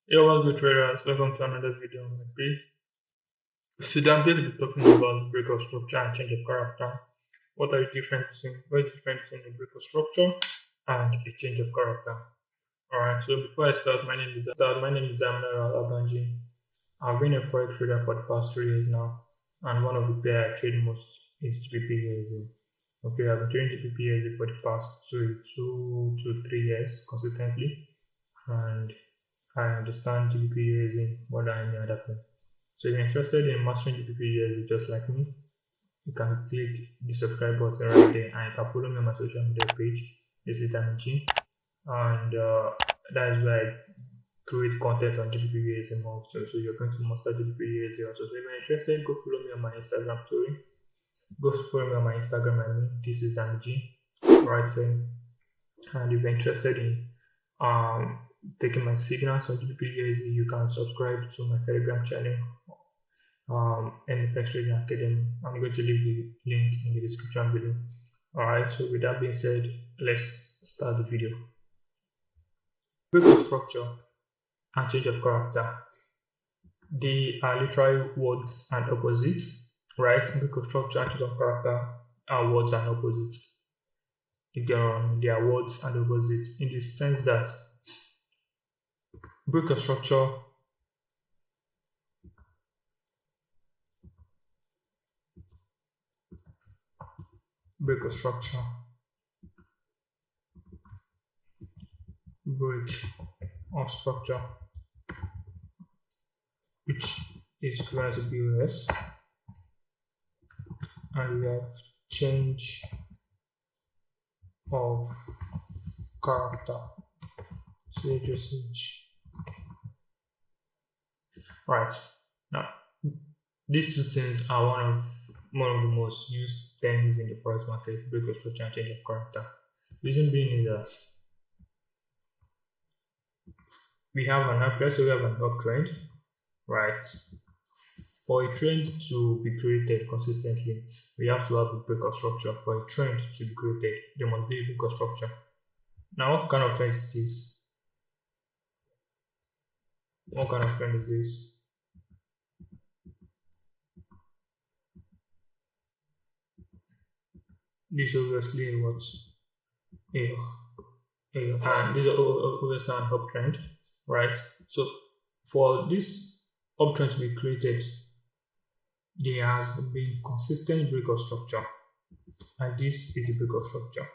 Hey, what's good traders? Welcome to another video on my page. Today I'm going to be talking about the break of structure and change of character. What is the difference between a break of structure and a change of character? Alright, so before I start, my name is Amina Alabanji. I've been a forex trader for the past 3 years now, and one of the pair I trade most is GBP. Okay, I've been trading GBP for the past 2 to 3 years consistently, and I understand GBP using more than any other thing. So if you're interested in mastering GBP just like me, you can click the subscribe button right there and you can follow me on my social media page. This is Damichi, and that is where I create content on GBP more. So you're going to master GBP also. So if you're interested, go follow me on my Instagram story. Go follow me on my Instagram. This is Damichi, right? So, and if you're interested in taking my signals on GBP, you can subscribe to my Telegram channel and FX Trading Academy. I'm going to leave the link in the description below. Alright, so with that being said, let's start the video. Break of structure and change of character. They are literally words and opposites, right? Break of structure and change of character are words and opposites. They are words and opposites in the sense that break of structure break of structure break of structure, which is equivalent to BOS, and we have change of character, change. Right, now these two things are one of the most used things in the forex market: break of structure and change of character. Reason being is that we have an uptrend, right? For a trend to be created consistently, we have to have a break of structure. For a trend to be created, there must be a break of structure. Now, what kind of trend is this? What kind of trend is this? This obviously what and this is obviously an uptrend, right? So for this uptrend to be created, there has been consistent break of structure, and this is a break of structure.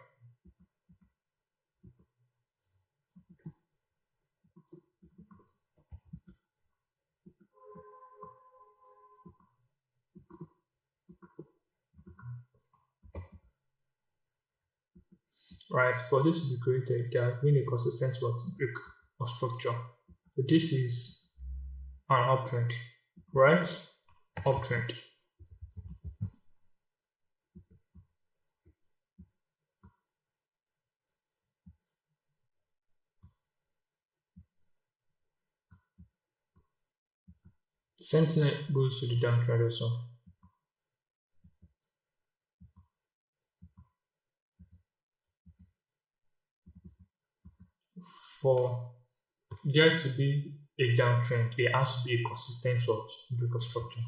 Right, for this to be created, there has been a consistent break of structure. So this is an uptrend, right? Uptrend. Same thing goes to the downtrend also. For there to be a downtrend, there has to be a consistent break of structure.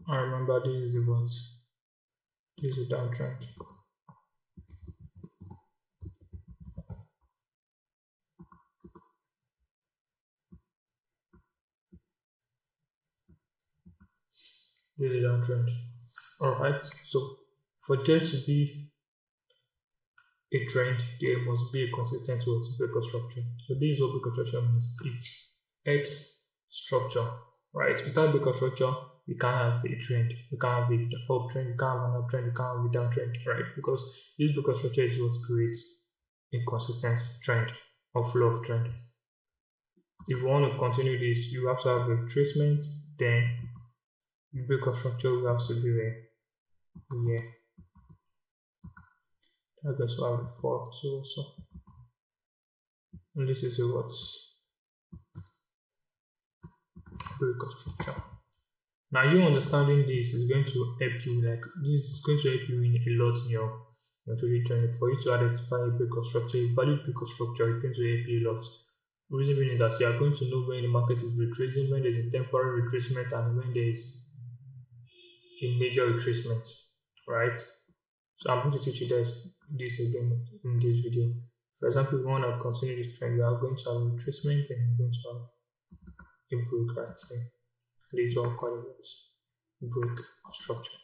I remember this is the what? This is a downtrend. This is a downtrend. Alright, so for there to be a trend, there must be a consistent break of structure. So this is what break of structure means. It's X structure, right? Without break of structure, we can't have a trend, we can't have an uptrend, we can't have an uptrend, we can't have a downtrend, right? Because this break of structure is what creates a consistent trend or flow of trend. If you want to continue this, you have to have retracement, then the break of structure will have to be there. here. I'm going to have the fall too also. And this is what's break of structure. Now you understanding this is going to help you, like this is going to help you in a lot in your trading journey. For you to identify a break of structure, a valid break of structure is going to help you a lot. The reason being is that you are going to know when the market is retracing, when there's a temporary retracement, and when there is a major retracement, right? So I'm going to teach you this again in this video. For example, if you want to continue this trend, you are going to have a retracement and you're going to have a break right here. These are called break of structure.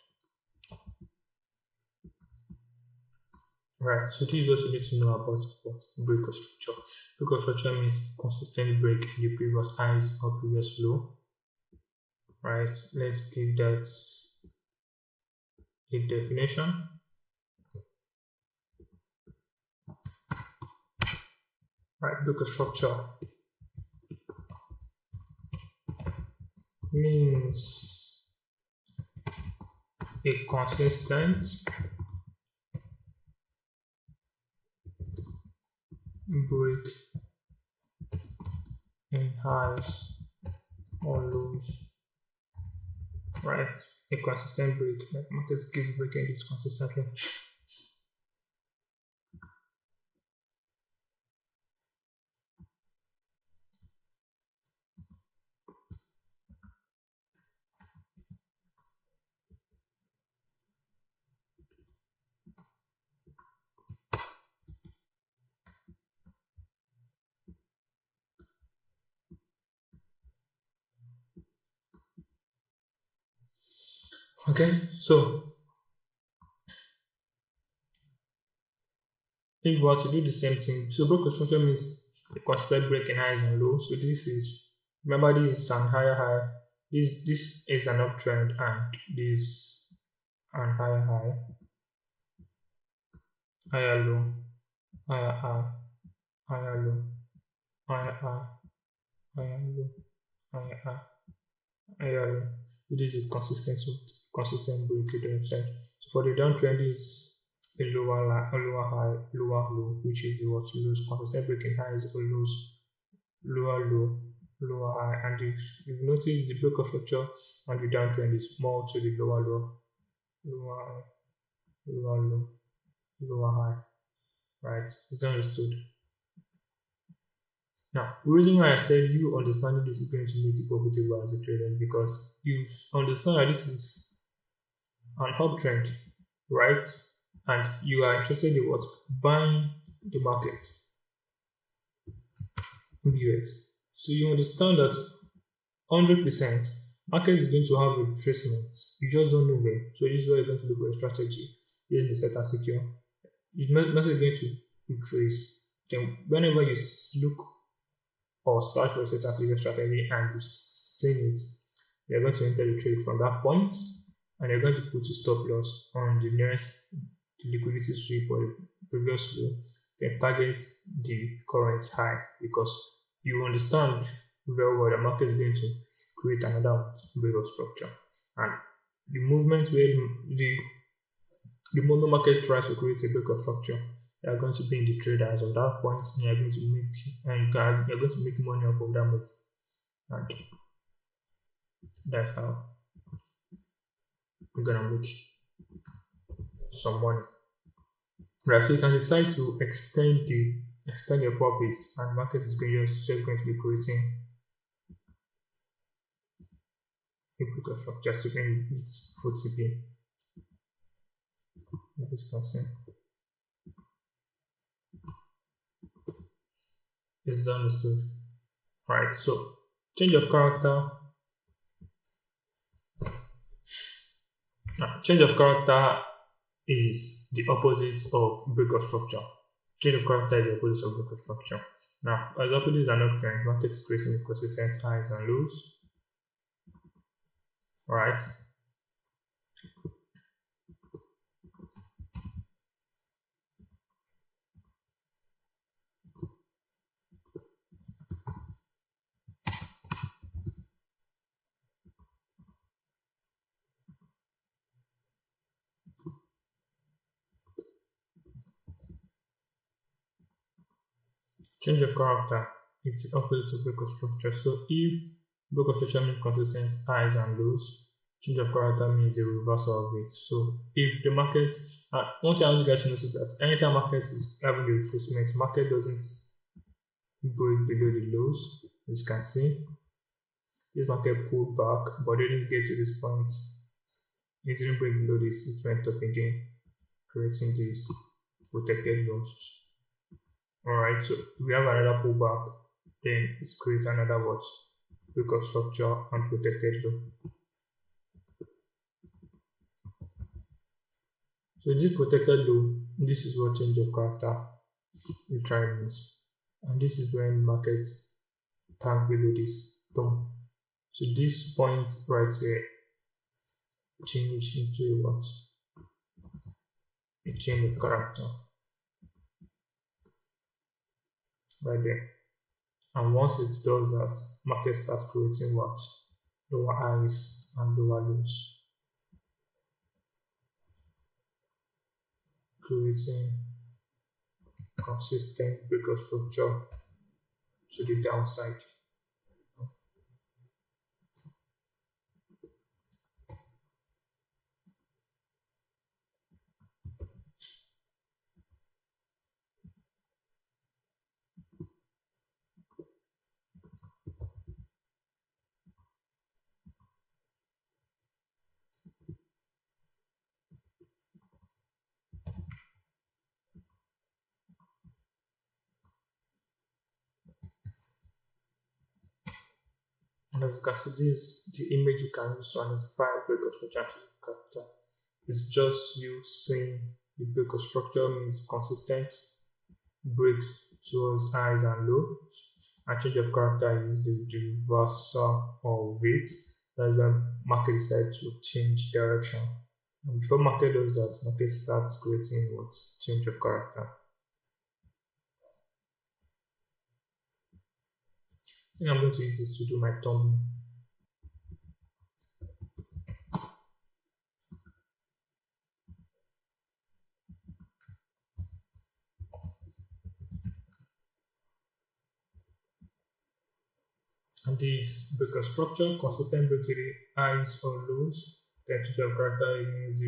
Right, so this is what you need to know about what break of structure. Break of structure means consistent break in the previous highs or previous low. Right, let's give that a definition. Right, break of structure means a consistent break in highs or lows. Right, a consistent break. Like market keeps breaking this consistently. Okay, so if you want to do the same thing, so break of structure means a consistent break in highs and lows. So this is, remember, this is an higher high. This is an uptrend, and this an higher high, higher low, higher high, higher low, higher high, higher low, higher high, higher low. It is a consistent break to the upside. So for the downtrend is a lower high, lower low, which is what lows. Consistent breaking highs or lows, lower low, lower high. And if you notice, the break of structure and the downtrend is more to the lower low, lower high, lower low, lower high. Right? It's understood. Now, the reason why I said you understanding this is going to make you profitable as a trader is because you understand that this is an uptrend, right? And you are interested in what? Buying the market, BOS. So you understand that 100% market is going to have retracement. You just don't know where. So this is why you're going to look for a strategy using the set and secure. It's not going to retrace. Then whenever you look or search for a set and secure strategy and you've seen it, you're going to enter the trade from that point, and you're going to put a stop loss on the nearest liquidity sweep or the previous low, then target the current high, because you understand very well the market is going to create another break of structure, and the movement where the moment market tries to create a break of structure, you are going to be in the trade as of that point, and you're going to make money off of that move, and that's how you're gonna make some money. Right, so you can decide to extend your profits, and market is just going to be creating a break of structure to bring its full TP. Like you can see. Is understood. Right, so change of character. Change of character is the opposite of break of structure. Change of character is the opposite of break of structure. Now, for example, this is an uptrend. Market is creating consistent highs and lows. Right. Change of character, it's the opposite of break of structure. So if break of structure means consistent highs and lows, change of character means the reversal of it. So if the market, one thing I want you guys to notice that anytime market is having a retracement, market doesn't break below the lows. As you can see, this market pulled back but didn't get to this point. It didn't break below this, it went up again, creating this protected lows. Alright, so we have another pullback, then it's create another what? Break of structure and protected low. So this protected low, this is what change of character will means. And this is when market tank below this boom. So this point right here change into a what? A change of character. Right there. And once it does that, market starts creating what? Lower highs and lower lows. Creating consistent break of structure to the downside. And as you can see, this the image you can use to identify break of structure and character. It's just you seeing the break of structure means consistent break towards highs and lows. And change of character is the reversal of it. That's when market decides to change direction. And before market does that, market starts creating what? Change of character. I think I'm going to use this to do my thumbnail. And this break of structure, consistent break to the highs or lows, then change of character means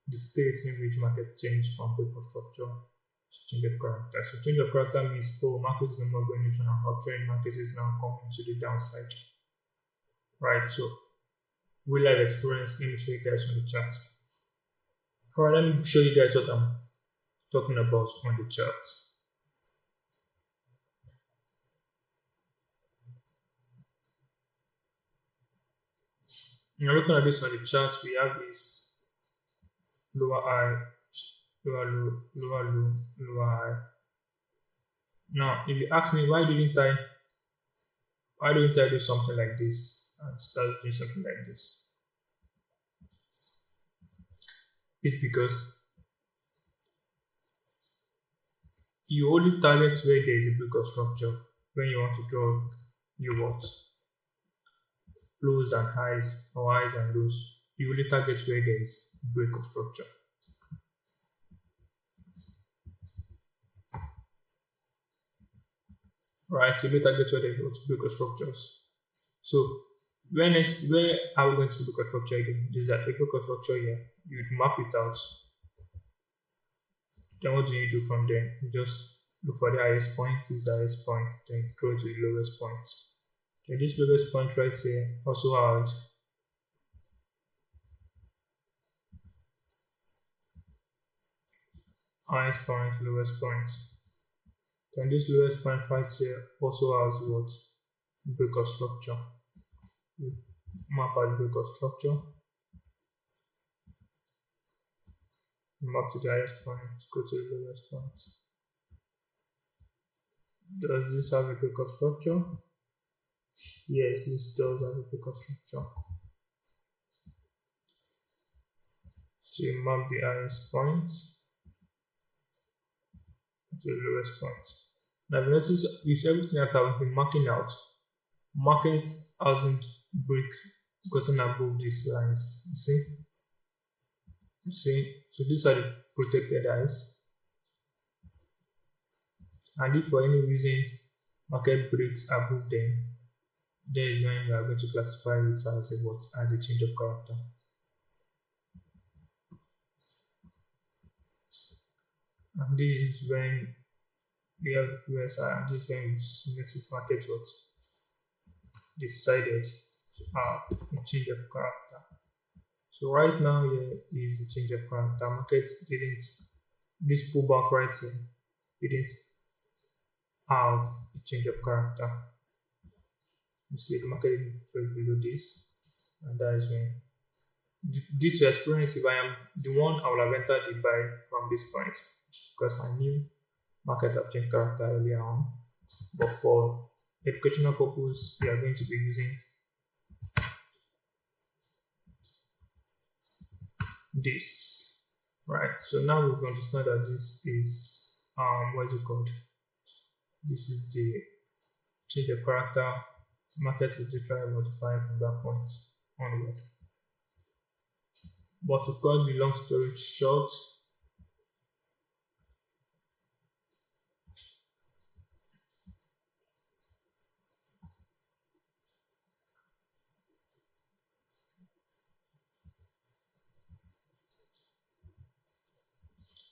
the state in which market changed from break of structure to change of character. So change of character means market is no more going into an uptrend, market is now coming to the downside. Right, so real life experience, let me show you guys on the chart. Alright, let me show you guys what I'm talking about on the chart. Now looking at this on the chart, we have this lower high, lower low, lower low, lower high. Now, if you ask me why don't I do something like this and start doing something like this? It's because you only target where there is a break of structure when you want to draw your what? Lows and highs or highs and lows. You only target where there is break of structure. Right? So you target where there is break of structures. So where are we going to see break of structure again? There's a break of structure here. You would map it out. Then what do you do from there? You just look for the highest point, this highest point, then draw it to the lowest point. Then this lowest point right here also has highest point, lowest point. Then this lowest point right here also has what? Break of structure. You map out break of structure. Map to the highest point, go to the lowest point. Does this have a break of structure? Yes, this does have a break of structure. So you map the highest point to the lowest point. Now, if you notice, with everything that I've been marking out, market hasn't gotten above these lines. You see? You see? So these are the protected eyes. And if for any reason market breaks above them, then is when we are going to classify it as a what? As a change of character. And this is when we have USI, and this is when we notice market what decided to have a change of character. So right now here is the change of character. Market didn't, this pullback right here didn't have a change of character. You see the market break below this, and that is when, due to experience, if I am the one, I will have entered the buy from this point because I knew market have changed character earlier on. But for educational purpose, we are going to be using this, right? So now we've understood that this is what is it called? This is the change of character. Market is literally multiplying from that point onward. But to cut the long story short,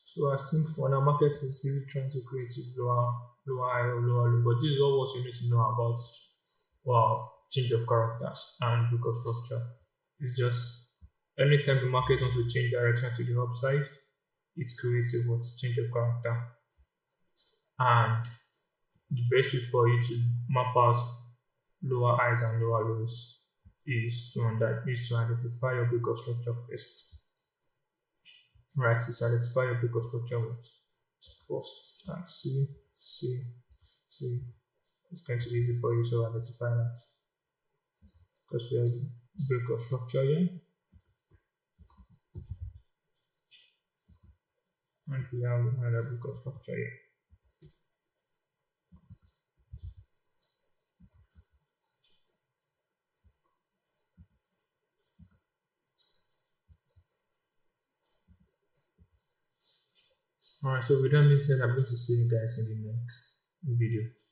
so I think for now market is really trying to create a lower high or lower low. But this is all what you need to know about change of characters and book of structure. It's just anytime the market wants to change direction to the upside, it creates a what change of character. And the best way for you to map out lower highs and lower lows is to identify your book of structure first. Right, is identify your book of structure first and see. It's going to be easy for you to identify that because we have break of structure here and we have another break of structure here. Alright, so with that being said, I'm going to see you guys in the next video.